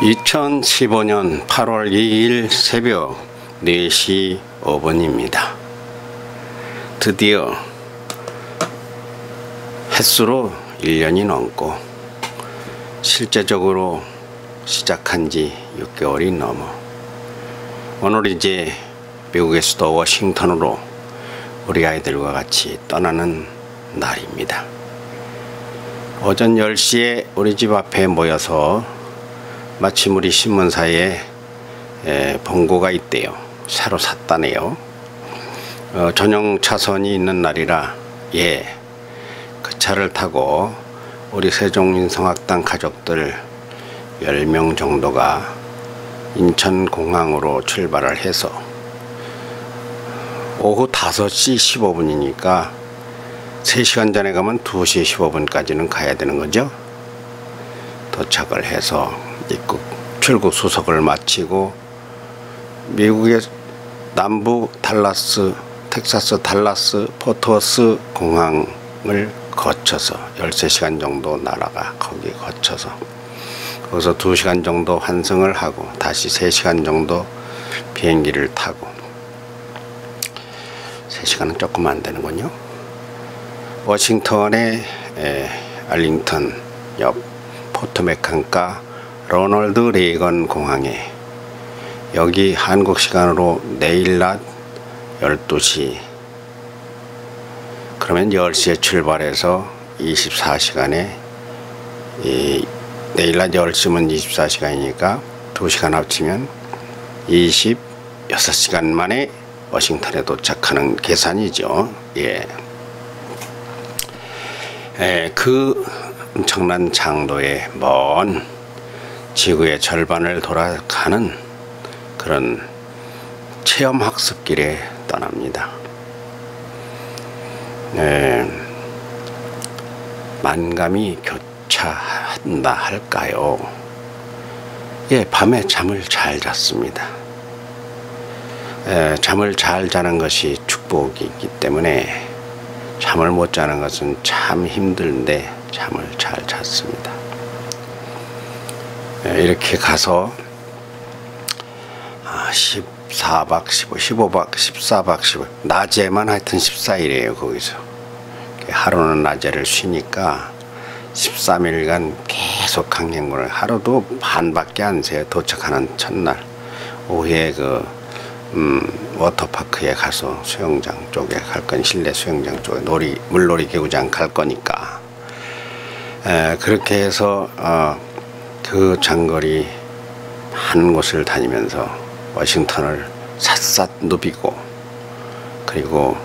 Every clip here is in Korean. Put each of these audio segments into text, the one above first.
2015년 8월 2일 새벽 4시 5분입니다. 드디어 햇수로 1년이 넘고 실제적으로 시작한 지 6개월이 넘어 오늘 이제 미국의 수도 워싱턴으로 우리 아이들과 같이 떠나는 날입니다. 오전 10시에 우리 집 앞에 모여서 마침 우리 신문사에 본고가 있대요. 새로 샀다네요. 전용 차선이 있는 날이라 그 차를 타고 우리 세종인성학당 가족들 10명 정도가 인천공항으로 출발을 해서 오후 5시 15분이니까 3시간 전에 가면 2시 15분까지는 가야 되는 거죠. 도착을 해서 입국 출국 수속을 마치고 미국의 남부 텍사스 달라스 포트워스 공항을 거쳐서 13시간 정도 날아가 거기 거쳐서 거기서 2시간 정도 환승을 하고 다시 3시간 정도 비행기를 타고 3시간은 조금 안 되는군요. 워싱턴의 알링턴 옆 포토메칸가 로널드 레이건 공항에 여기 한국 시간으로 내일 낮 12시 그러면 10시에 출발해서 24시간에 내일 낮 10시면 24시간이니까 2시간 합치면 26시간 만에 워싱턴에 도착하는 계산이죠. 그 엄청난 장도의 먼 지구의 절반을 돌아가는 그런 체험학습길에 떠납니다. 만감이 교차한다 할까요? 밤에 잠을 잘 잤습니다. 잠을 잘 자는 것이 축복이기 때문에 잠을 못 자는 것은 참 힘든데 잠을 잘 잤습니다. 이렇게 가서 14박 15, 15박 14박 15 낮에만 하여튼 14일이에요. 거기서 하루는 낮에를 쉬니까 13일간 계속 강행군을 하루도 반밖에 안 새요. 도착하는 첫날 오후에 워터파크에 가서 수영장 쪽에 갈 거니 실내 수영장 쪽에 물놀이 기구장 갈 거니까 그렇게 해서 그 장거리 한 곳을 다니면서 워싱턴을 샅샅 누비고 그리고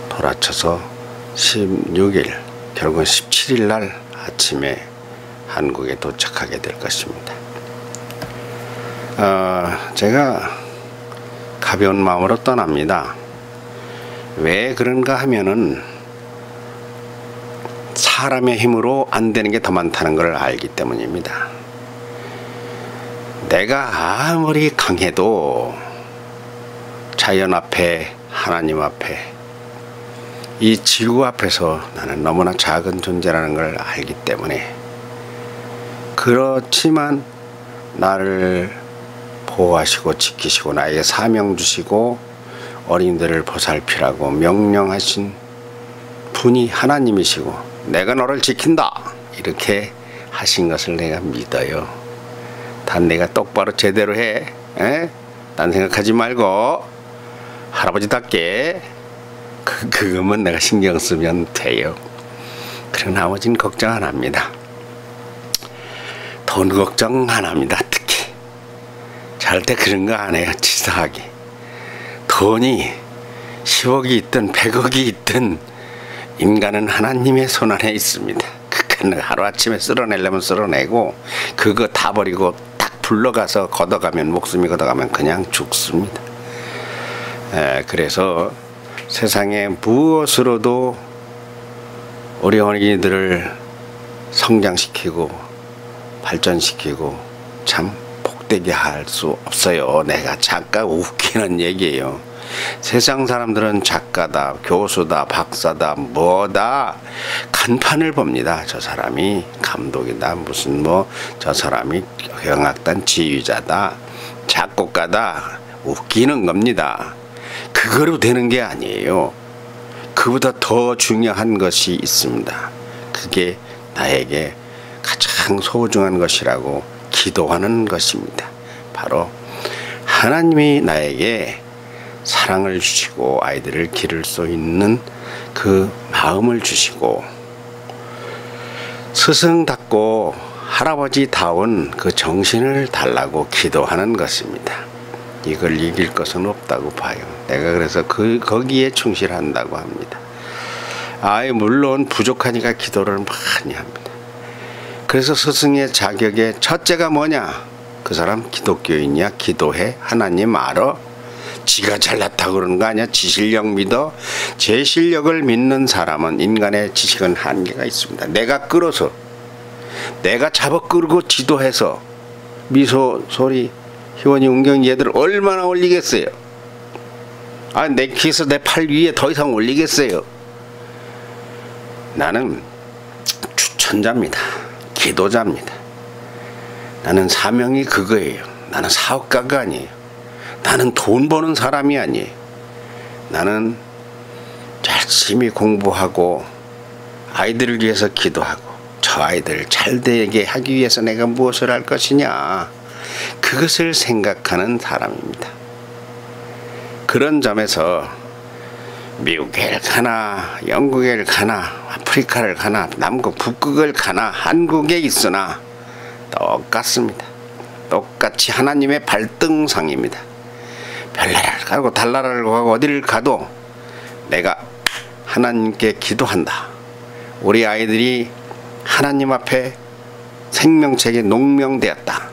돌아쳐서 16일 결국은 17일 날 아침에 한국에 도착하게 될 것입니다. 제가 가벼운 마음으로 떠납니다. 왜 그런가 하면은 사람의 힘으로 안 되는 게 더 많다는 걸 알기 때문입니다. 내가 아무리 강해도 자연 앞에 하나님 앞에 이 지구 앞에서 나는 너무나 작은 존재라는 걸 알기 때문에 그렇지만 나를 보호하시고 지키시고 나에게 사명 주시고 어린이들을 보살피라고 명령하신 분이 하나님이시고 내가 너를 지킨다 이렇게 하신 것을 내가 믿어요. 단 내가 똑바로 제대로 해. 딴 생각하지 말고 할아버지답게 그거만 내가 신경 쓰면 돼요. 그런 나머지는 걱정 안 합니다. 돈 걱정 안 합니다. 특히 절대 그런 거 안 해요. 치사하게 돈이 10억이 있든 100억이 있든 인간은 하나님의 손 안에 있습니다. 그건 하루아침에 쓸어내려면 쓸어내고 그거 다 버리고 딱 불러가서 걷어가면 목숨이 걷어가면 그냥 죽습니다. 그래서 세상에 무엇으로도 우리 어린이들을 성장시키고 발전시키고 참 복되게 할 수 없어요. 내가 잠깐 웃기는 얘기예요. 세상 사람들은 작가다, 교수다, 박사다, 뭐다 간판을 봅니다. 저 사람이 감독이다, 무슨 뭐 저 사람이 경악단 지휘자다, 작곡가다, 웃기는 겁니다. 그거로 되는 게 아니에요. 그보다 더 중요한 것이 있습니다. 그게 나에게 가장 소중한 것이라고 기도하는 것입니다. 바로 하나님이 나에게 사랑을 주시고 아이들을 기를 수 있는 그 마음을 주시고 스승답고 할아버지다운 그 정신을 달라고 기도하는 것입니다. 이걸 이길 것은 없다고 봐요. 내가 그래서 거기에 충실한다고 합니다. 물론 부족하니까 기도를 많이 합니다. 그래서 스승의 자격의 첫째가 뭐냐? 그 사람 기독교인이야? 기도해? 하나님 알아? 지가 잘났다고 그러는 거 아니야? 지 실력 믿어? 제 실력을 믿는 사람은 인간의 지식은 한계가 있습니다. 내가 끌어서, 내가 잡아 끌고 지도해서 미소, 소리, 희원이, 운경이 얘들 얼마나 올리겠어요? 내 키에서 내 팔 위에 더 이상 올리겠어요? 나는 추천자입니다. 기도자입니다. 나는 사명이 그거예요. 나는 사업가가 아니에요. 나는 돈 버는 사람이 아니에요. 나는 열심히 공부하고 아이들을 위해서 기도하고 저 아이들 잘 되게 하기 위해서 내가 무엇을 할 것이냐, 그것을 생각하는 사람입니다. 그런 점에서 미국에 가나 영국에 가나 아프리카를 가나 남극 북극을 가나 한국에 있으나 똑같습니다. 똑같이 하나님의 발등상입니다. 별나라를 가고 달나라를 가고 어디를 가도 내가 하나님께 기도한다. 우리 아이들이 하나님 앞에 생명책에 농명되었다.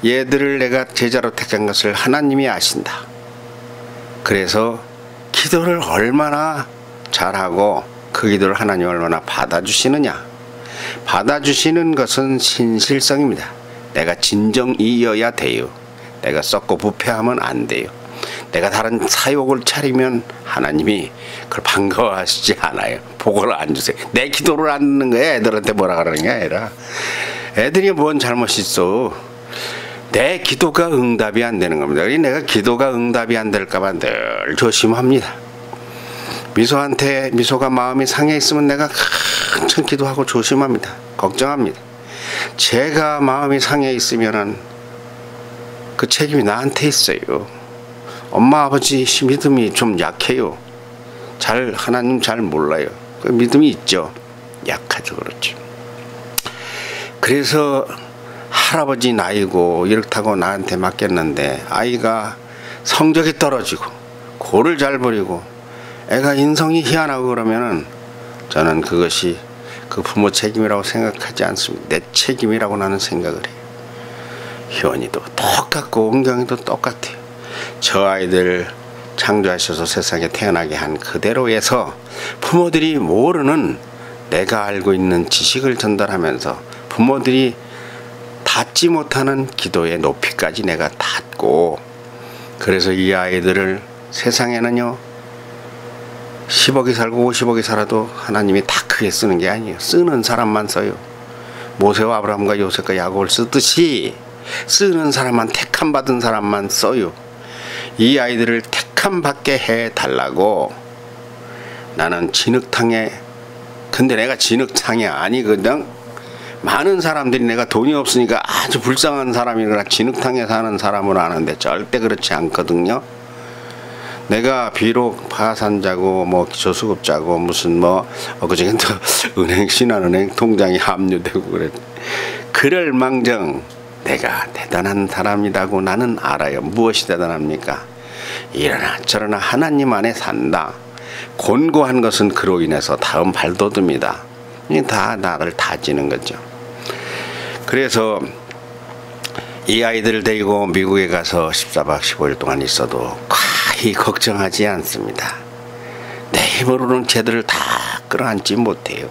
얘들을 내가 제자로 택한 것을 하나님이 아신다. 그래서 기도를 얼마나 잘하고 그 기도를 하나님 얼마나 받아주시느냐. 받아주시는 것은 신실성입니다. 내가 진정이어야 돼요. 내가 썩고 부패하면 안 돼요. 내가 다른 사욕을 차리면 하나님이 그걸 반가워하시지 않아요. 복을 안 주세요. 내 기도를 안 듣는 거야. 애들한테 뭐라 그러는 게 아니라 애들이 뭔 잘못이 있어. 내 기도가 응답이 안 되는 겁니다. 내가 기도가 응답이 안 될까봐 늘 조심합니다. 미소한테 미소가 마음이 상해 있으면 내가 한참 기도하고 조심합니다. 걱정합니다. 제가 마음이 상해 있으면은 그 책임이 나한테 있어요. 엄마 아버지 믿음이 좀 약해요. 하나님 잘 몰라요. 그 믿음이 있죠. 약하죠. 그렇죠. 그래서 할아버지 나이고 이렇다고 나한테 맡겼는데 아이가 성적이 떨어지고 고를 잘 버리고 애가 인성이 희한하고 그러면은 저는 그것이 그 부모 책임이라고 생각하지 않습니다. 내 책임이라고 나는 생각을 해요. 희원이도 똑같고 은경이도 똑같아요. 저 아이들 창조하셔서 세상에 태어나게 한 그대로에서 부모들이 모르는 내가 알고 있는 지식을 전달하면서 부모들이 닿지 못하는 기도의 높이까지 내가 닿고, 그래서 이 아이들을 세상에는요 10억이 살고 50억이 살아도 하나님이 다 크게 쓰는 게 아니에요. 쓰는 사람만 써요. 모세와 아브라함과 요셉과 야곱을 쓰듯이 쓰는 사람만, 택함 받은 사람만 써요. 이 아이들을 택함 받게 해달라고 나는 진흙탕에, 근데 내가 진흙탕이 아니거든. 많은 사람들이 내가 돈이 없으니까 아주 불쌍한 사람이거나 진흙탕에 사는 사람을 아는데 절대 그렇지 않거든요. 내가 비록 파산자고 뭐 기초수급자고 무슨 뭐 그중에 또 은행 신한은행 통장이 압류되고 그래. 그럴 망정 내가 대단한 사람이라고 나는 알아요. 무엇이 대단합니까? 이러나 저러나 하나님 안에 산다. 곤고한 것은 그로 인해서 다음 발돋움이다. 다 나를 다지는 거죠. 그래서 이 아이들을 데리고 미국에 가서 14박 15일 동안 있어도 거의 걱정하지 않습니다. 내 힘으로는 쟤들을 다 끌어안지 못해요.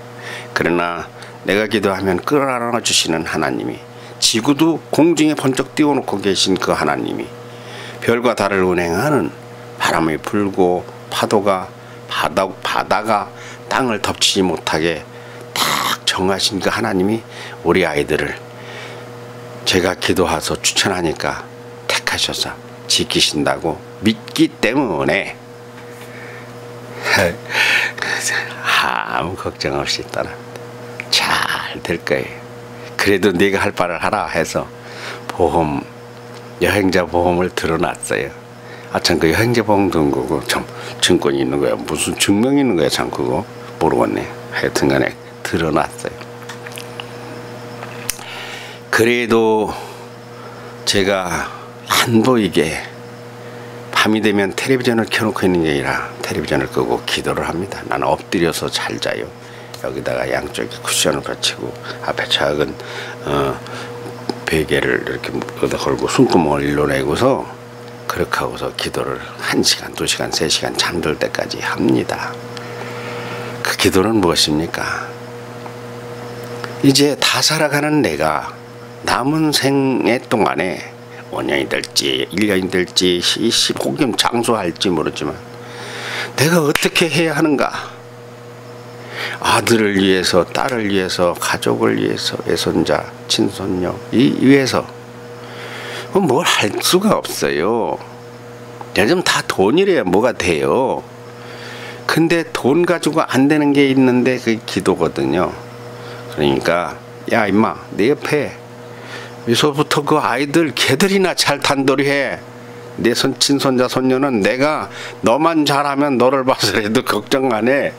그러나 내가 기도하면 끌어안아 주시는 하나님이, 지구도 공중에 번쩍 띄워놓고 계신 그 하나님이 별과 달을 운행하는 바람이 불고 파도가 바다가 땅을 덮치지 못하게 딱 정하신 그 하나님이 우리 아이들을 제가 기도해서 추천하니까 택하셔서 지키신다고 믿기 때문에 아무 걱정 없이 따라 잘 될 거예요. 그래도 네가 할 바를 하라 해서 여행자 보험을 들어놨어요. 참 그 여행자 보험 든 거고 참 증권이 있는 거야 무슨 증명이 있는 거야 참 그거 모르겠네. 하여튼간에 들어놨어요. 그래도 제가 안 보이게 밤이 되면 텔레비전을 켜놓고 있는 게 아니라 텔레비전을 끄고 기도를 합니다. 나는 엎드려서 잘 자요. 여기다가 양쪽에 쿠션을 받치고 앞에 작은 베개를 이렇게 얻어 걸고 숨구멍을 일러내고서 그렇게 하고서 기도를 1시간, 2시간, 3시간 잠들 때까지 합니다. 그 기도는 무엇입니까? 이제 다 살아가는 내가 남은 생애 동안에 5년이 될지 1년이 될지 혹은 장수할지 모르지만 내가 어떻게 해야 하는가? 아들을 위해서, 딸을 위해서, 가족을 위해서, 외손자, 친손녀 위해서 뭘 할 수가 없어요. 요즘 다 돈이래야 뭐가 돼요. 근데 돈 가지고 안 되는 게 있는데 그게 기도거든요. 그러니까 야 임마 내 옆에 미소부터 그 아이들 걔들이나 잘 단돌이해. 내 친손자 손녀는 내가 너만 잘하면 너를 봐서라도 걱정 안 해.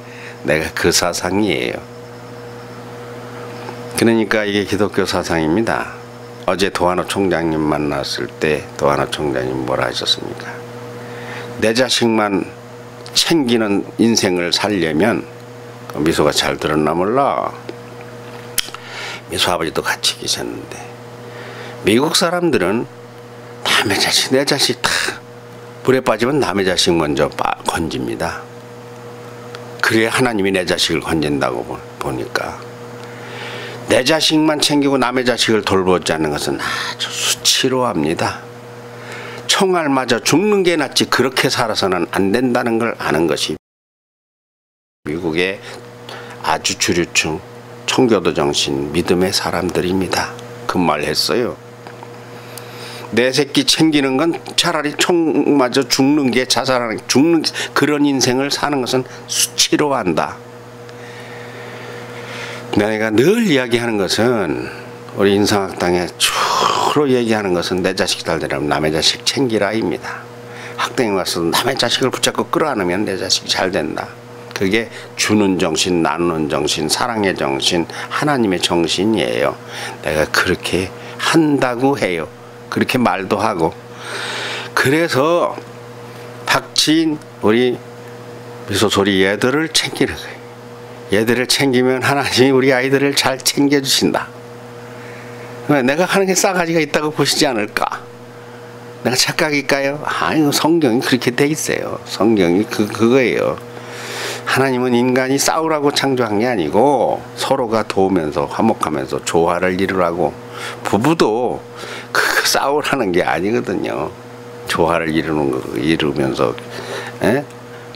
내가 그 사상이에요. 그러니까 이게 기독교 사상입니다. 어제 도하노 총장님 만났을 때 도하노 총장님 뭐라 하셨습니까? 내 자식만 챙기는 인생을 살려면 미소가 잘 들었나 몰라. 미소 아버지도 같이 계셨는데 미국 사람들은 남의 자식 내 자식 다 불에 빠지면 남의 자식 먼저 건집니다. 그래야 하나님이 내 자식을 건진다고 보니까 내 자식만 챙기고 남의 자식을 돌보지 않는 것은 아주 수치로합니다. 총알 맞아 죽는 게 낫지 그렇게 살아서는 안 된다는 걸 아는 것이 미국의 아주 주류층 청교도 정신 믿음의 사람들입니다. 그 말 했어요. 내 새끼 챙기는 건 차라리 총 맞아 죽는 게 자살하는 죽는 그런 인생을 사는 것은 수치로한다. 내가 늘 이야기하는 것은 우리 인성학당에 주로 얘기하는 것은 내 자식 잘 되려면 남의 자식 챙기라입니다. 학당에 와서 남의 자식을 붙잡고 끌어안으면 내 자식이 잘 된다. 그게 주는 정신, 나누는 정신, 사랑의 정신, 하나님의 정신이에요. 내가 그렇게 한다고 해요. 그렇게 말도 하고. 그래서 닥친 우리 미소소리 얘들을 챙기는 거예요. 얘들을 챙기면 하나님이 우리 아이들을 잘 챙겨주신다. 내가 하는 게 싸가지가 있다고 보시지 않을까? 내가 착각일까요? 아유, 성경이 그렇게 돼 있어요. 성경이 그거예요. 하나님은 인간이 싸우라고 창조한 게 아니고 서로가 도우면서 화목하면서 조화를 이루라고. 부부도 싸우라는 게 아니거든요. 조화를 이루면서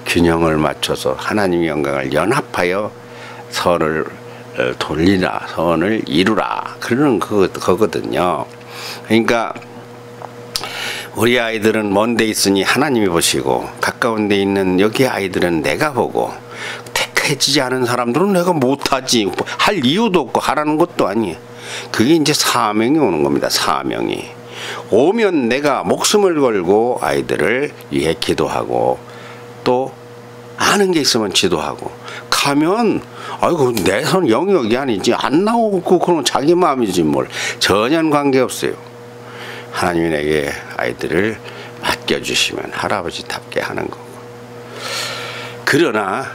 균형을 맞춰서 하나님의 영광을 연합하여 선을 돌리라, 선을 이루라 그러는 거거든요. 그러니까 우리 아이들은 먼 데 있으니 하나님이 보시고 가까운 데 있는 여기 아이들은 내가 보고 택해지지 않은 사람들은 내가 못하지 할 이유도 없고 하라는 것도 아니에요. 그게 이제 사명이 오는 겁니다. 사명이 오면 내가 목숨을 걸고 아이들을 위해 기도하고 또 아는 게 있으면 지도하고 가면 아이고 내 손 영역이 아니지 안 나오고 그러면 자기 마음이지 뭘 전혀 관계없어요. 하나님이 내게 아이들을 맡겨주시면 할아버지답게 하는 거고. 그러나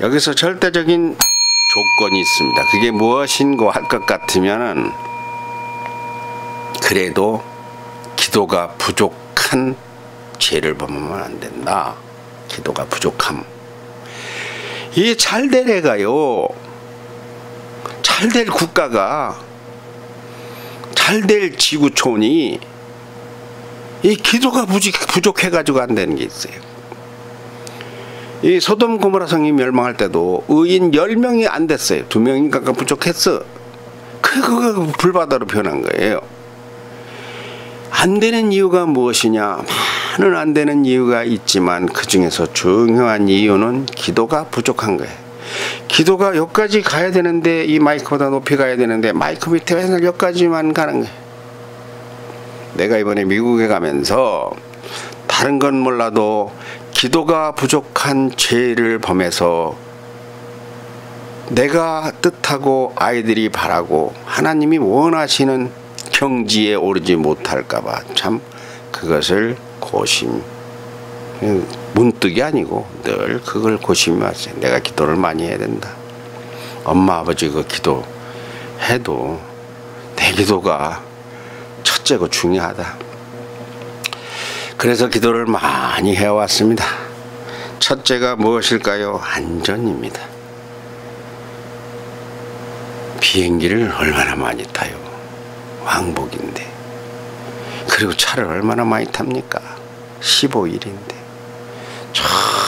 여기서 절대적인 조건이 있습니다. 그게 무엇인고 할 것 같으면은 그래도 기도가 부족한 죄를 범하면 안 된다. 기도가 부족함. 이게 잘 될 애가요. 잘 될 국가가 잘 될 지구촌이 이 기도가 부족해가지고 안 되는 게 있어요. 이 소돔 고모라 성이 멸망할 때도 의인 10명이 안 됐어요. 2명인가 부족했어. 그거 불바다로 변한 거예요. 안 되는 이유가 무엇이냐? 많은 안 되는 이유가 있지만 그 중에서 중요한 이유는 기도가 부족한 거예요. 기도가 여기까지 가야 되는데, 이 마이크보다 높이 가야 되는데 마이크 밑에 맨날 여기까지만 가는 거예요. 내가 이번에 미국에 가면서 다른 건 몰라도 기도가 부족한 죄를 범해서 내가 뜻하고 아이들이 바라고 하나님이 원하시는 경지에 오르지 못할까봐 참 그것을 문득이 아니고 늘 그걸 고심이 왔어요. 내가 기도를 많이 해야 된다. 엄마 아버지 그 기도해도 내 기도가 첫째고 중요하다. 그래서 기도를 많이 해왔습니다. 첫째가 무엇일까요? 안전입니다. 비행기를 얼마나 많이 타요? 왕복인데. 그리고 차를 얼마나 많이 탑니까? 15일인데. 저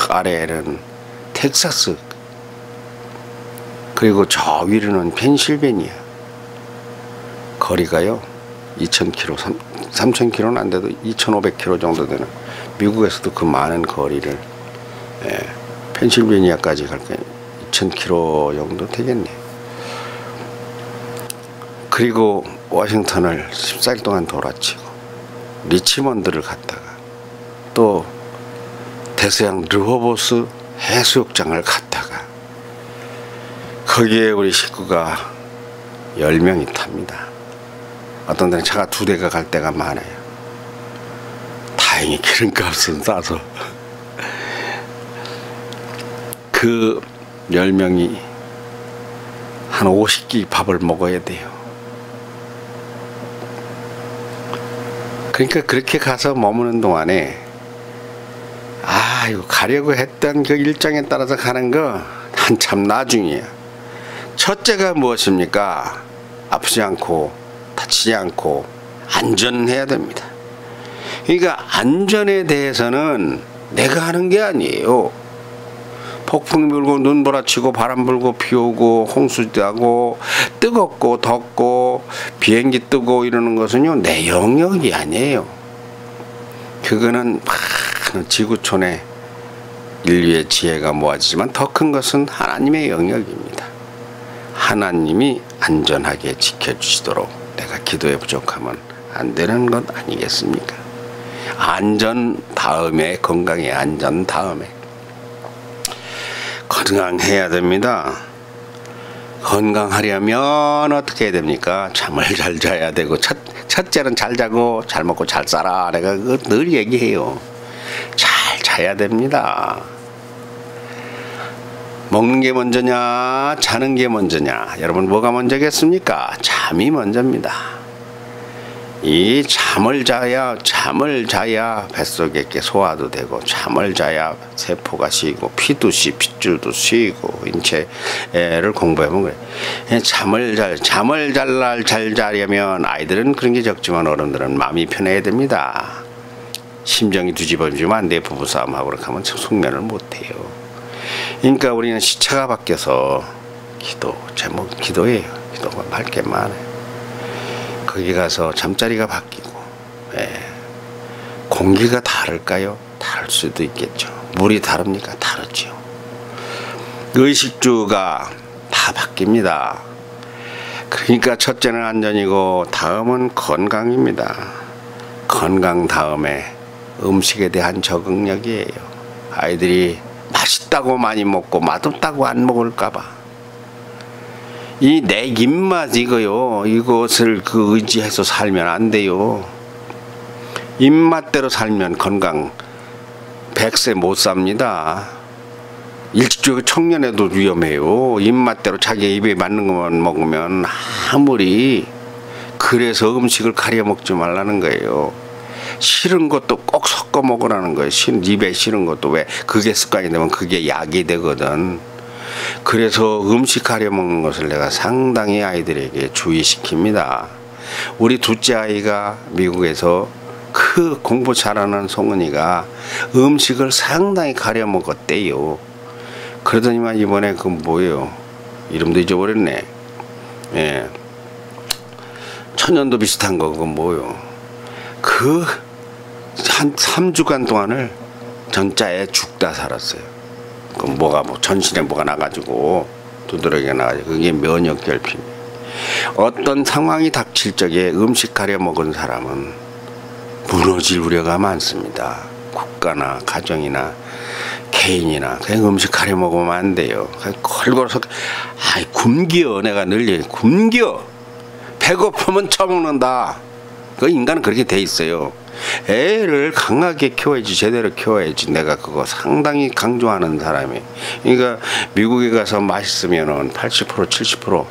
아래에는 텍사스, 그리고 저 위로는 펜실베니아. 거리가요 2000km, 3000km는 안 돼도 2500km 정도 되는, 미국에서도 그 많은 거리를 펜실베니아까지 갈 거예요. 2000km 정도 되겠네. 그리고 워싱턴을 14일 동안 돌아치고 리치먼드를 갔다가 또 대서양 르호보스 해수욕장을 갔다가 거기에 우리 식구가 10명이 탑니다. 어떤 데는 차가 2대가 갈 때가 많아요. 다행히 기름값은 싸서 그 10명이 한 50끼 밥을 먹어야 돼요. 그러니까 그렇게 가서 머무는 동안에 이거 가려고 했던 그 일정에 따라서 가는 거 한참 나중이야. 첫째가 무엇입니까? 아프지 않고 다치지 않고 안전해야 됩니다. 그러니까 안전에 대해서는 내가 하는 게 아니에요. 폭풍 불고 눈보라치고 바람 불고 비 오고 홍수하고 뜨겁고 덥고 비행기 뜨고 이러는 것은요 내 영역이 아니에요. 그거는 많은 지구촌에 인류의 지혜가 모아지지만 더 큰 것은 하나님의 영역입니다. 하나님이 안전하게 지켜주시도록 내가 기도에 부족하면 안 되는 것 아니겠습니까? 안전 다음에 건강의 안전 다음에 건강해야 됩니다. 건강하려면 어떻게 해야 됩니까? 잠을 잘 자야 되고, 첫째는 잘 자고 잘 먹고 잘 살아. 내가 그거 늘 얘기해요. 잘 자야 됩니다. 먹는 게 먼저냐 자는 게 먼저냐, 여러분 뭐가 먼저겠습니까? 잠이 먼저입니다. 이 잠을 자야 뱃속에 게 소화도 되고, 잠을 자야 세포가 쉬고 피도 핏줄도 쉬고 인체를 공부해보면 그래. 잠을 잘 자려면 아이들은 그런 게 적지만 어른들은 마음이 편해야 됩니다. 심정이 뒤집어지면 안 돼. 부부싸움하고 그렇게 하면 숙면을 못해요. 그러니까 우리는 시차가 바뀌어서 기도예요. 기도가 밝게 많아요. 거기 가서 잠자리가 바뀌고, 공기가 다를까요? 다를 수도 있겠죠. 물이 다릅니까? 다르죠. 의식주가 다 바뀝니다. 그러니까 첫째는 안전이고 다음은 건강입니다. 건강 다음에 음식에 대한 적응력이에요. 아이들이 맛있다고 많이 먹고 맛없다고 안 먹을까봐. 이 내 입맛 이것을 의지해서 살면 안 돼요. 입맛대로 살면 건강 100세 못 삽니다. 일찍 청년에도 위험해요. 입맛대로 자기 입에 맞는 것만 먹으면 아무리. 그래서 음식을 가려 먹지 말라는 거예요. 싫은 것도 꼭 섞어 먹으라는 거예요. 입에 싫은 것도. 왜? 그게 습관이 되면 그게 약이 되거든. 그래서 음식 가려 먹는 것을 내가 상당히 아이들에게 주의시킵니다. 우리 둘째 아이가 미국에서 그 공부 잘하는 송은이가 음식을 상당히 가려 먹었대요. 그러더니만 이번에 그 뭐예요? 이름도 잊어버렸네. 예. 천연도 비슷한 거 그건 뭐요? 그 한 3주간 동안을 전자에 죽다 살았어요. 그 뭐가 뭐 전신에 뭐가 나가지고 두드러기가 나가지고 그게 면역 결핍. 어떤 상황이 닥칠 적에 음식 가려 먹은 사람은 무너질 우려가 많습니다. 국가나 가정이나 개인이나 그냥 음식 가려 먹으면 안 돼요. 걸걸어서 아이 굶겨. 내가 늘 얘기 굶겨. 배고프면 처먹는다. 그 인간은 그렇게 돼 있어요. 애를 강하게 키워야지, 제대로 키워야지. 내가 그거 상당히 강조하는 사람이. 그러니까 미국에 가서 맛있으면은 80%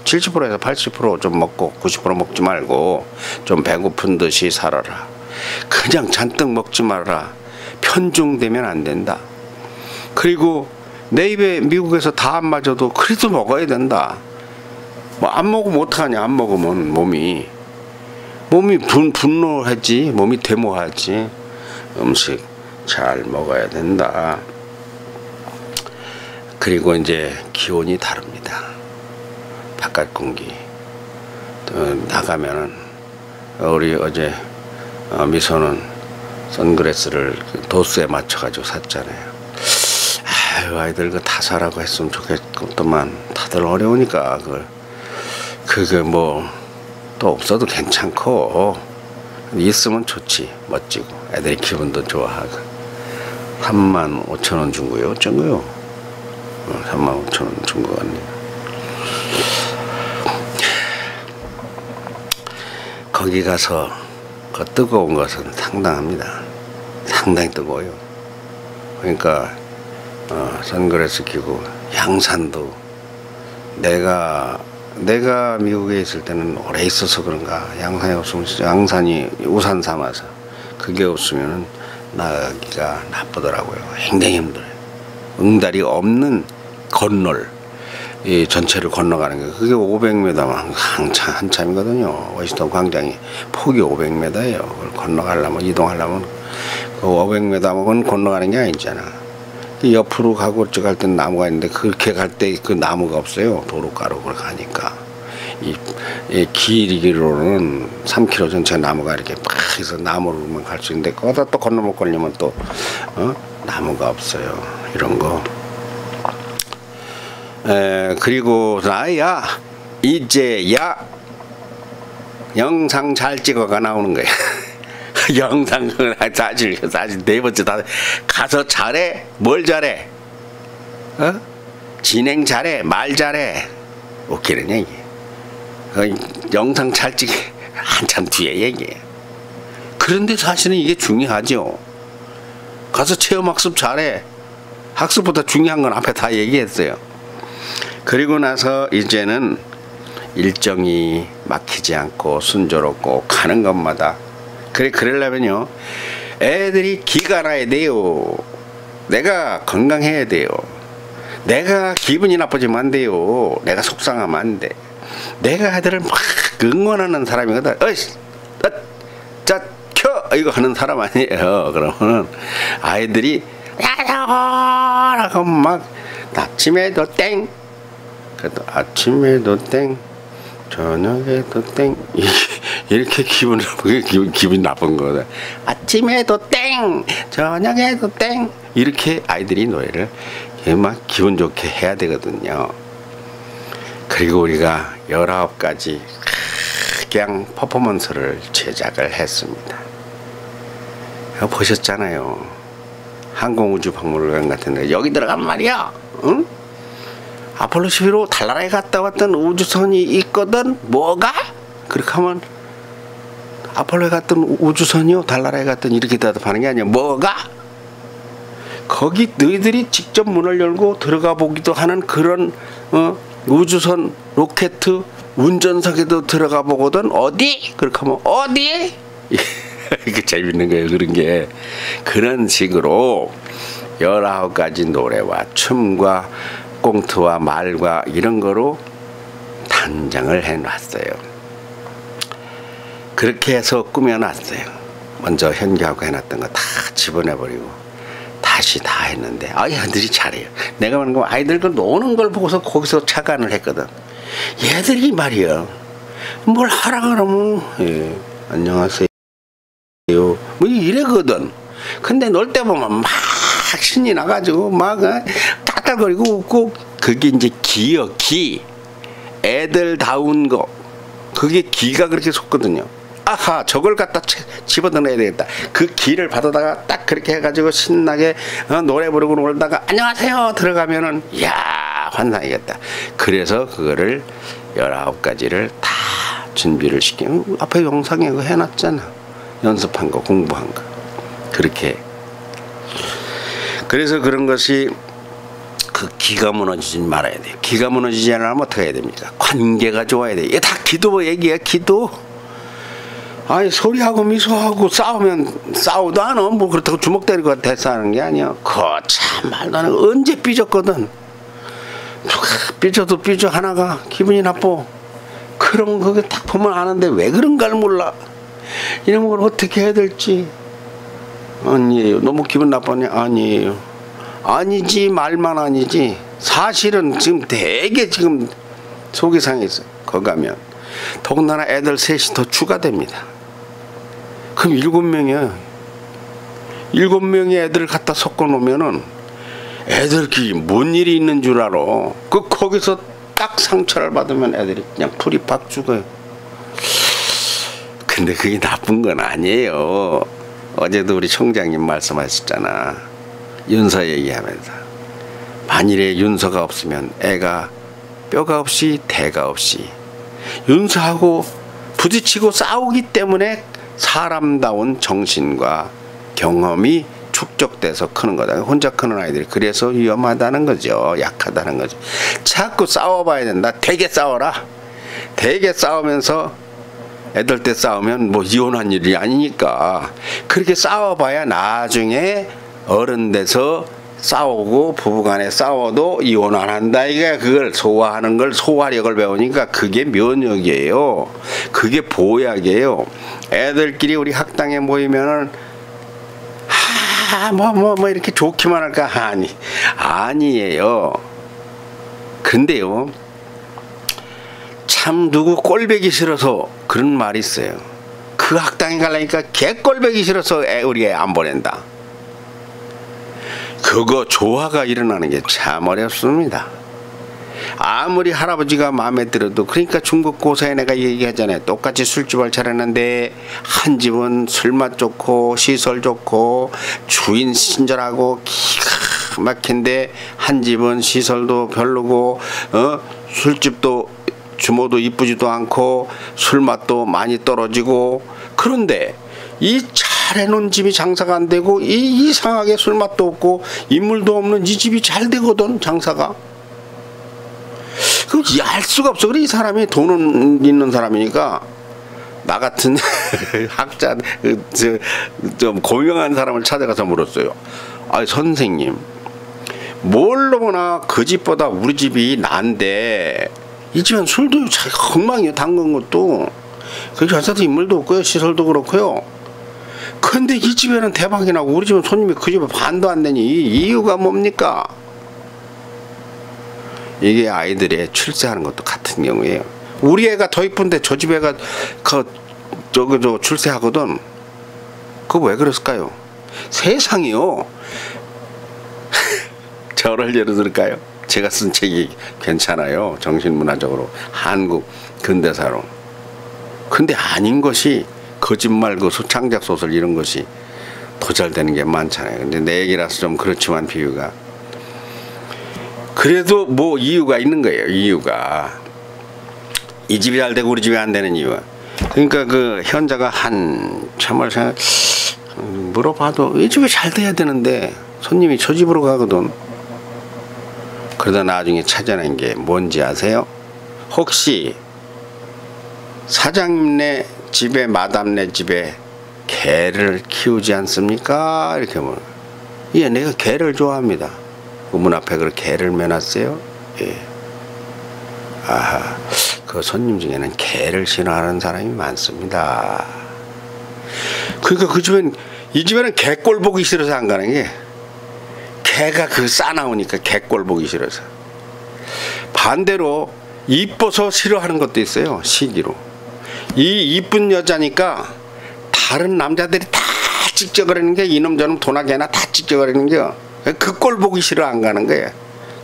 70%에서 80% 좀 먹고 90% 먹지 말고 좀 배고픈 듯이 살아라. 그냥 잔뜩 먹지 말아라. 편중되면 안 된다. 그리고 내 입에 미국에서 다 안 맞아도 그래도 먹어야 된다. 뭐 안 먹으면 어떡하냐. 안 먹으면 몸이 분노하지. 몸이 데모하지. 음식 잘 먹어야 된다. 그리고 이제 기온이 다릅니다. 바깥 공기 나가면은 우리 어제 미소는 선글라스를 도수에 맞춰가지고 샀잖아요. 아유, 아이들 그 타사라고 했으면 좋겠구만. 다들 어려우니까 그게 뭐 또 없어도 괜찮고 있으면 좋지. 멋지고 애들이 기분도 좋아하고. 35,000원 준 거요? 어쩐 거요? 35,000원 준 거 같네요. 거기 가서 그 뜨거운 것은 상당합니다. 상당히 뜨거워요. 그러니까 선글라스 끼고 양산도 내가 미국에 있을 때는 오래 있어서 그런가 양산이 없으면 양산이 우산 삼아서 그게 없으면은 나가기가 나쁘더라고요. 굉장히 힘들어요. 응달이 없는 건널 이 전체를 건너가는 게 그게 500m면 한참이거든요. 워싱턴 광장이 폭이 500m예요. 그걸 건너가려면 이동하려면 그 500m면 건너가는 게 아니잖아. 옆으로 가고 어쩌고 할 땐 나무가 있는데 그렇게 갈 때 그 나무가 없어요. 도로가로 그걸 가니까 이 길이로는 3km 전체 나무가 이렇게 막 해서 나무로만 갈 수 있는데 거기다 또 건너 못 걸리면 또 나무가 없어요. 이런 거. 그리고 나야 이제야 영상 잘 찍어가 나오는 거야. 영상을 사실 네 번째 다 가서 잘해. 뭘 잘해? 진행 잘해. 말 잘해. 웃기는 얘기. 영상 잘 찍게 한참 뒤에 얘기해. 그런데 사실은 이게 중요하죠. 가서 체험학습 잘해. 학습보다 중요한 건 앞에 다 얘기했어요. 그리고 나서 이제는 일정이 막히지 않고 순조롭고 가는 것마다 그러려면요 애들이 기가 나야 돼요. 내가 건강해야 돼요. 내가 기분이 나빠지면 안 돼요. 내가 속상하면 안 돼. 내가 애들을 막 응원하는 사람이거든. 자 켜 이거 하는 사람 아니에요. 그러면은 아이들이 야라고 막 아침에도 땡 그래도 아침에도 땡 저녁에도 땡 이렇게 기분이 나쁜 거다. 아침에도 땡 저녁에도 땡 이렇게 아이들이 노래를 막 기분 좋게 해야 되거든요. 그리고 우리가 19가지 그냥 퍼포먼스를 제작을 했습니다. 보셨잖아요. 항공우주박물관 같은 데 여기 들어가면 말이야 응? 아폴로 11호 달나라에 갔다 왔던 우주선이 있거든. 뭐가? 그렇게 하면 아폴로에 갔던 우주선이요 달나라에 갔던 이렇게 대답하는 게 아니야. 뭐가? 거기 너희들이 직접 문을 열고 들어가 보기도 하는 그런 우주선 로켓 운전석에도 들어가 보거든. 어디? 그렇게 하면 어디? 이게 재밌는 거예요. 그런 게 그런 식으로 19가지 노래와 춤과 꽁트와 말과 이런 거로 단장을 해놨어요. 그렇게 해서 꾸며놨어요. 먼저 현기하고 해놨던 거 다 집어내버리고 다 다시 다 했는데 아이들이 잘해요. 내가 말한 거 아이들 그 노는 걸 보고서 거기서 착안을 했거든. 얘들이 말이야 뭘 하라 그러면 예, 안녕하세요 뭐 이래거든. 근데 놀 때 보면 막 신이 나가지고 막 깔깔거리고 웃고 그게 이제 기요. 기 애들다운 거 그게 기가 그렇게 속거든요. 아하 저걸 갖다 집어넣어야 되겠다. 그 기를 받아다가 딱 그렇게 해가지고 신나게 노래 부르고 놀다가 안녕하세요 들어가면은 이야 환상이겠다. 그래서 그거를 19가지를 다 준비를 시키면 앞에 영상에 그거 해놨잖아. 연습한 거 공부한 거 그렇게. 그래서 그런 것이 그 기가 무너지지 말아야 돼요. 기가 무너지지 않으면 어떻게 해야 됩니까? 관계가 좋아야 돼요. 이게 다 기도 얘기야. 기도. 아니 소리하고 미소하고 싸우면 싸우도 안 어. 뭐 그렇다고 주먹 때리고 대싸하는 게 아니야. 참 말도 안 하고 언제 삐졌거든. 삐져도 삐져 하나가 기분이 나빠. 그런 그게 딱 보면 아는데 왜 그런가를 몰라. 이런 걸 어떻게 해야 될지. 아니에요. 너무 기분 나쁘냐? 아니에요. 아니지 말만 아니지. 사실은 지금 되게 지금 속이 상했어. 거기 가면 더군다나 애들 셋이 더 추가됩니다. 그럼 7명이야. 7명의 애들 갖다 섞어 놓으면은 애들끼리 뭔 일이 있는 줄 알아. 거기서 딱 상처를 받으면 애들이 그냥 풀이 팍 죽어요. 근데 그게 나쁜 건 아니에요. 어제도 우리 총장님 말씀하셨잖아. 윤서 얘기하면서 만일에 윤서가 없으면 애가 뼈가 없이 대가 없이 윤서하고 부딪히고 싸우기 때문에 사람다운 정신과 경험이 축적돼서 크는 거다. 혼자 크는 아이들이 그래서 위험하다는 거죠. 약하다는 거죠. 자꾸 싸워봐야 된다. 되게 싸워라. 되게 싸우면서 애들 때 싸우면 뭐 이혼한 일이 아니니까 그렇게 싸워봐야 나중에 어른 돼서 싸우고 부부간에 싸워도 이혼 안 한다. 이게 그걸 소화하는 걸 소화력을 배우니까 그게 면역이에요. 그게 보약이에요. 애들끼리 우리 학당에 모이면은 뭐 이렇게 좋기만 할까? 아니에요. 근데요. 참 누구 꼴배기 싫어서 그런 말이 있어요. 그 학당에 가려니까 개 꼴배기 싫어서 우리 애 안 보낸다. 그거 조화가 일어나는 게 참 어렵습니다. 아무리 할아버지가 마음에 들어도 그러니까 중국 고사에 내가 얘기하잖아요. 똑같이 술집을 차렸는데 한 집은 술맛 좋고 시설 좋고 주인 친절하고 기가 막힌데 한 집은 시설도 별로고 술집도 주모도 이쁘지도 않고 술맛도 많이 떨어지고 그런데 이 잘해놓은 집이 장사가 안 되고 이상하게 술맛도 없고 인물도 없는 이 집이 잘 되거든 장사가. 그 알 수가 없어. 그래 이 사람이 돈 있는 사람이니까 나 같은 학자 좀 고명한 사람을 찾아가서 물었어요. 아 선생님 뭘로 보나 그 집보다 우리 집이 난데 이 집은 술도 엉망이에요. 담근 것도 그 회사도 인물도 없고요. 시설도 그렇고요. 근데 이 집에는 대박이 나고 우리 집은 손님이 그 집에 반도 안 되니 이유가 뭡니까? 이게 아이들의 출세하는 것도 같은 경우예요. 우리 애가 더 이쁜데 저 집 애가 저 출세하거든. 그거 왜 그랬을까요? 세상이요. 저를 예로 들을까요? 제가 쓴 책이 괜찮아요. 정신문화적으로 한국 근대사로. 근데 아닌 것이 거짓말 그 창작 소설 이런 것이 도달되는 게 많잖아요. 근데 내 얘기라서 좀 그렇지만 비유가 그래도 뭐 이유가 있는 거예요. 이유가 이 집이 잘 되고 우리 집이 안 되는 이유가 그러니까 그 현자가 한참을 물어봐도 이 집이 잘 돼야 되는데 손님이 저 집으로 가거든. 그러다 나중에 찾아낸 게 뭔지 아세요? 혹시 사장님네 집에 마담네 집에 개를 키우지 않습니까? 이렇게 하면 예, 내가 개를 좋아합니다. 그 문 앞에 그 개를 매놨어요. 예. 아하, 그 손님 중에는 개를 싫어하는 사람이 많습니다. 그러니까 그 집엔 이 집에는 개꼴 보기 싫어서 안 가는 게 개가 그 싸나오니까 개꼴 보기 싫어서. 반대로 이뻐서 싫어하는 것도 있어요. 시기로. 이 이쁜 여자니까 다른 남자들이 다 찍적거리는 게 이놈 저놈 도나 개나 다 찍적거리는 게 그 꼴 보기 싫어 안 가는 거예요.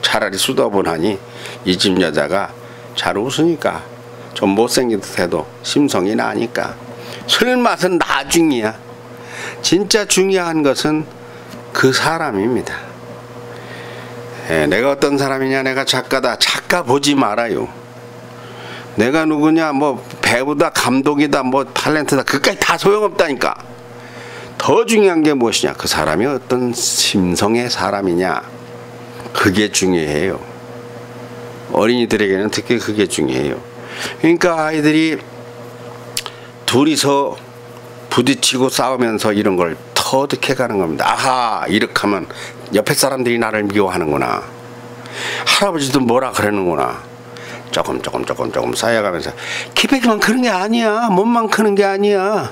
차라리 수더분하니 이 집 여자가 잘 웃으니까 좀 못생긴 듯해도 심성이 나니까. 술 맛은 나중이야. 진짜 중요한 것은 그 사람입니다. 내가 어떤 사람이냐, 내가 작가다, 작가 보지 말아요. 내가 누구냐, 뭐 배우다, 감독이다, 뭐 탤런트다, 그까지 다 소용없다니까. 더 중요한 게 무엇이냐, 그 사람이 어떤 심성의 사람이냐, 그게 중요해요. 어린이들에게는 특히 그게 중요해요. 그러니까 아이들이 둘이서 부딪히고 싸우면서 이런 걸 터득해 가는 겁니다. 아하, 이렇게 하면 옆에 사람들이 나를 미워하는구나. 할아버지도 뭐라 그러는구나. 조금 쌓여가면서 기백이만 크는 게 아니야. 몸만 크는 게 아니야.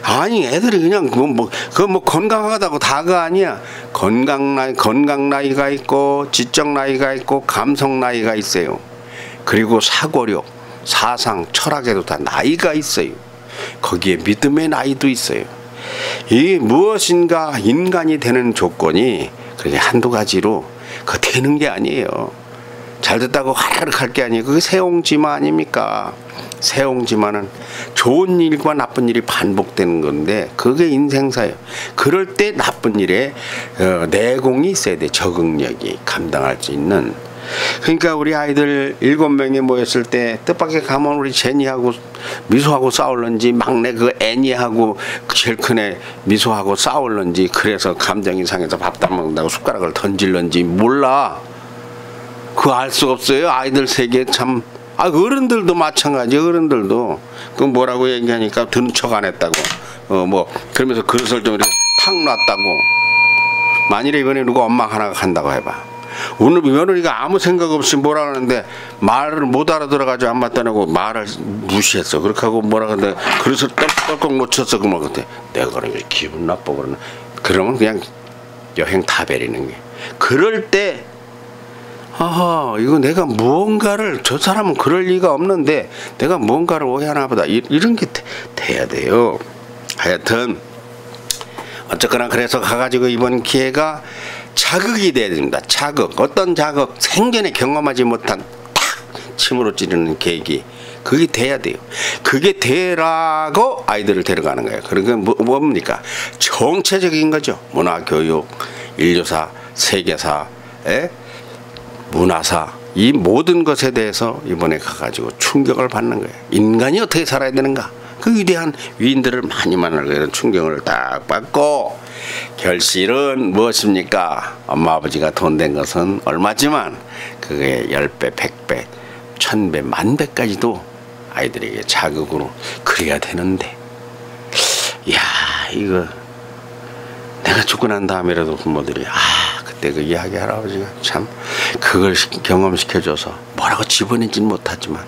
아니, 애들이 그냥 건강하다고 다가 아니야. 건강 나이가 있고, 지적 나이가 있고, 감성 나이가 있어요. 그리고 사고력, 사상, 철학에도 다 나이가 있어요. 거기에 믿음의 나이도 있어요. 이 무엇인가 인간이 되는 조건이 그게 한두 가지로 그 되는 게 아니에요. 잘 됐다고 하르륵 할 게 아니에요. 그게 세옹지마 아닙니까? 세옹지마는 좋은 일과 나쁜 일이 반복되는 건데 그게 인생사예요. 그럴 때 나쁜 일에 내공이 있어야 돼. 적응력이 감당할 수 있는. 그러니까 우리 아이들 7명이 모였을 때 뜻밖의 가면 우리 제니하고 미소하고 싸울런지, 막내 그 애니하고 제일 큰 애 미소하고 싸울런지, 그래서 감정이 상해서 밥도 안 먹는다고 숟가락을 던질런지 몰라. 그거 알 수 없어요. 아이들 세계 참. 어른들도 마찬가지. 어른들도 그 뭐라고 얘기하니까 드는 척 안 했다고, 뭐 그러면서 그릇을 좀 이렇게 탁 놨다고. 만일에 이번에 누가 엄마 하나가 간다고 해봐. 오늘 며느리가 아무 생각 없이 뭐라 하는데 말을 못 알아들어가지고 안 맞다고 말을 무시했어. 그렇게 하고 뭐라 하는데 그래서 떨컥 놓쳤어. 그만 그때 내가 그러면 기분 나빠 그러나. 그러면 그냥 여행 다 베리는 게. 그럴 때 아하, 이거 내가 무언가를, 저 사람은 그럴 리가 없는데 내가 무언가를 오해하나 보다, 이런 게 돼야 돼요. 하여튼 어쨌거나 그래서 가가지고 이번 기회가 자극이 돼야 됩니다. 자극. 어떤 자극? 생전에 경험하지 못한 탁 침으로 찌르는 계기. 그게 돼야 돼요. 그게 되라고 아이들을 데려가는 거예요. 그러니까 뭡니까? 정체적인 거죠. 문화, 교육, 인류사, 세계사, 문화사, 이 모든 것에 대해서 이번에 가가지고 충격을 받는 거예요. 인간이 어떻게 살아야 되는가? 그 위대한 위인들을 많이 만나고 이런 충격을 딱 받고, 결실은 무엇입니까? 엄마 아버지가 돈 된 것은 얼마지만 그게 10배, 100배, 1000배, 10,000배까지도 아이들에게 자극으로 그래야 되는데, 이야, 이거 내가 죽고 난 다음이라도 부모들이 그때 그 이야기 할아버지가 참 그걸 경험시켜줘서 뭐라고 집어내진 못하지만,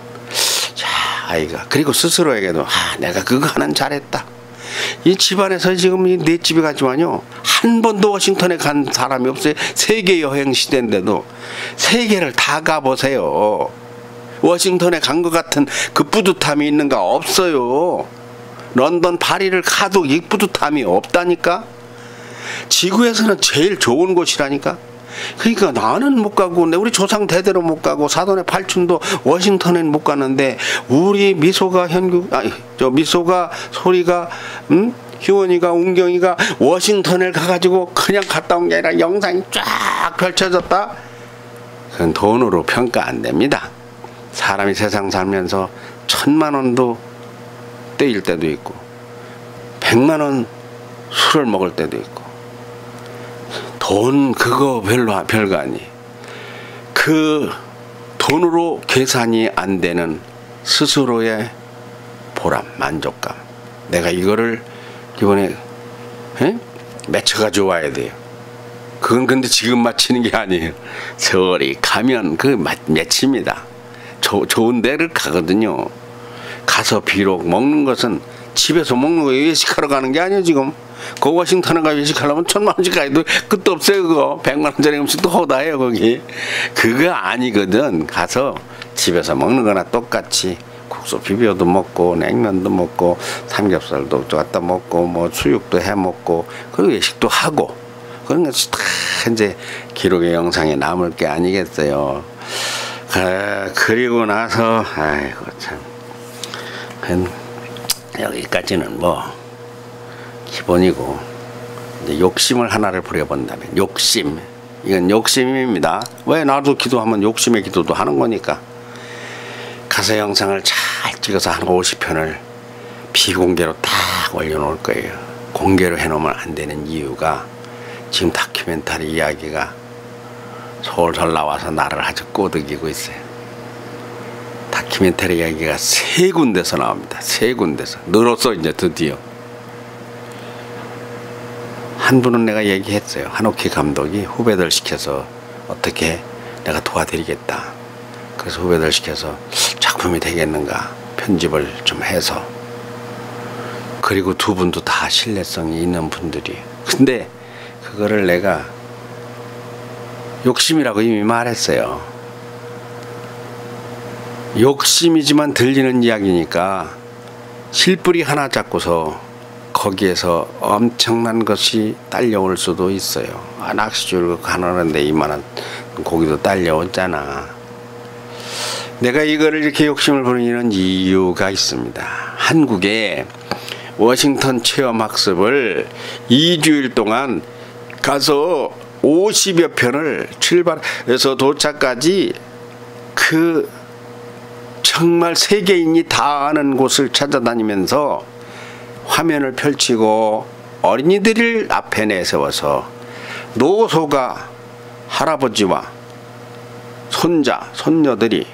자, 아이가 그리고 스스로에게도 내가 그거 하나는 잘했다. 이 집안에서 지금 이 내 집에 갔지만요, 한 번도 워싱턴에 간 사람이 없어요. 세계 여행 시대인데도 세계를 다 가보세요. 워싱턴에 간 것 같은 그 뿌듯함이 있는가? 없어요. 런던, 파리를 가도 이 뿌듯함이 없다니까. 지구에서는 제일 좋은 곳이라니까. 그러니까 나는 못 가고, 우리 조상 대대로 못 가고, 사돈의 팔촌도 워싱턴엔 못 가는데, 우리 미소가 미소가, 소리가, 희원이가, 운경이가 워싱턴을 가가지고 그냥 갔다 온 게 아니라 영상이 쫙 펼쳐졌다. 그건 돈으로 평가 안 됩니다. 사람이 세상 살면서 1000만 원도 떼일 때도 있고, 100만 원 술을 먹을 때도 있고, 돈 그거 별거 아니. 그 돈으로 계산이 안 되는 스스로의 보람, 만족감. 내가 이거를 이번에 맺혀가지고 와야 돼요. 그건 근데 지금 맞히는 게 아니에요. 세월이 가면 그 맺힙니다. 좋은 데를 가거든요. 가서 비록 먹는 것은 집에서 먹는 거 외식하러 가는 게 아니에요. 지금 그 워싱턴에 가 외식하려면 1,000만 원씩 가도 끝도 없어요. 그거 100만 원짜리 음식도 허다해요 거기. 그거 아니거든. 가서 집에서 먹는 거나 똑같이 국수 비벼도 먹고 냉면도 먹고 삼겹살도 갖다 먹고 뭐 수육도 해 먹고 그리고 외식도 하고 그런 것이 다 이제 기록의 영상에 남을 게 아니겠어요. 그리고 나서 아이고 참 여기까지는 뭐 기본이고 이제 욕심을 하나를 부려본다면 욕심, 이건 욕심입니다. 왜 나도 기도하면 욕심의 기도도 하는 거니까. 가서 영상을 잘 찍어서 한 50편을 비공개로 딱 올려놓을 거예요. 공개로 해놓으면 안 되는 이유가 지금 다큐멘터리 이야기가 솔솔 나와서 나를 아주 꼬드기고 있어요. 다큐멘터리 이야기가 3군데서 나옵니다. 3군데서. 늘었어 이제 드디어. 한 분은 내가 얘기했어요. 한옥희 감독이 후배들 시켜서 어떻게 내가 도와드리겠다. 그래서 후배들 시켜서 작품이 되겠는가 편집을 좀 해서, 그리고 2분도 다 신뢰성이 있는 분들이. 근데 그거를 내가 욕심이라고 이미 말했어요. 욕심이지만 들리는 이야기니까 실뿌리 하나 잡고서 거기에서 엄청난 것이 딸려올 수도 있어요. 낚시줄 가는데 이만한 고기도 딸려오잖아. 내가 이거를 이렇게 욕심을 부리는 이유가 있습니다. 한국에 워싱턴 체험학습을 2주일 동안 가서 50여 편을 출발해서 도착까지 그 정말 세계인이 다 아는 곳을 찾아다니면서 화면을 펼치고 어린이들을 앞에 내세워서 노소가 할아버지와 손자, 손녀들이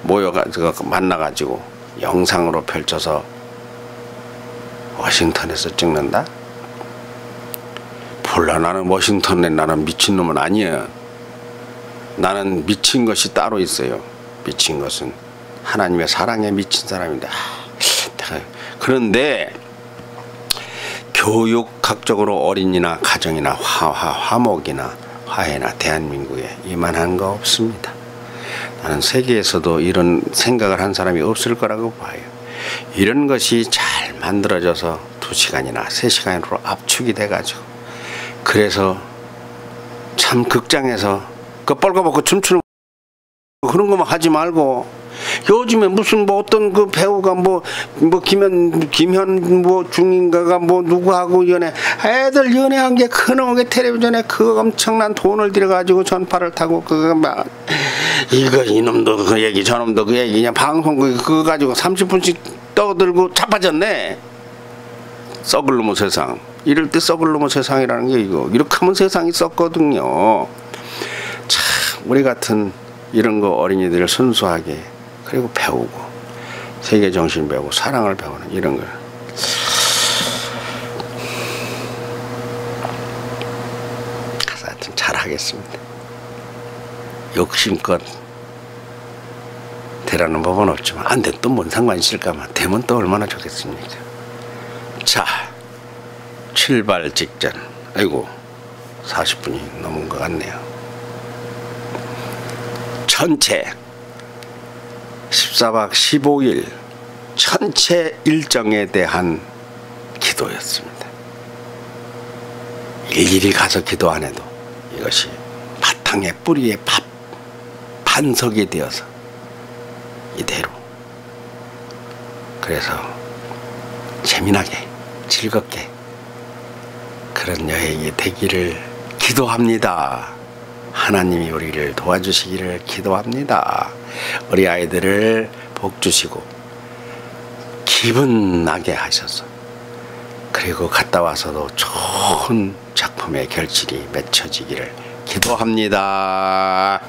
모여가지고 만나가지고 영상으로 펼쳐서 워싱턴에서 찍는다? 몰라. 나는 워싱턴에 나는 미친놈은 아니야. 나는 미친 것이 따로 있어요. 미친 것은 하나님의 사랑에 미친 사람인데. 그런데 교육학적으로 어린이나 가정이나 화목이나 화해나 대한민국에 이만한 거 없습니다. 나는 세계에서도 이런 생각을 한 사람이 없을 거라고 봐요. 이런 것이 잘 만들어져서 2시간이나 3시간으로 압축이 돼가지고, 그래서 참 극장에서 그 뻘거벗고 춤추는 그런 거만 하지 말고, 요즘에 무슨 뭐 어떤 그 배우가 뭐 김현 뭐 중인가가 뭐 누구하고 애들 연애한 게 그놈의 텔레비전에 그 엄청난 돈을 들여가지고 전파를 타고 그거 막 이거 이놈도 그 얘기 저놈도 그 얘기 그냥 방송 그거 가지고 30분씩 떠들고 자빠졌네. 썩을 놈의 세상. 이럴 때 썩을 놈의 세상이라는 게 이렇게 하면 세상이 썩거든요. 참 우리 같은 이런 거 어린이들을 순수하게 그리고 배우고 세계 정신 배우고 사랑을 배우는 이런 걸 가서 하여튼 잘하겠습니다. 욕심껏 되라는 법은 없지만 안 돼 또 뭔 상관이 있을까만 되면 또 얼마나 좋겠습니까. 자, 출발 직전. 아이고 40분이 넘은 것 같네요. 전체 14박 15일 전체 일정에 대한 기도였습니다. 일일이 가서 기도 안 해도 이것이 바탕에 뿌리에 반석이 되어서 이대로, 그래서 재미나게 즐겁게 그런 여행이 되기를 기도합니다. 하나님이 우리를 도와주시기를 기도합니다. 우리 아이들을 복 주시고 기분 나게 하셔서, 그리고 갔다 와서도 좋은 작품의 결실이 맺혀지기를 기도합니다.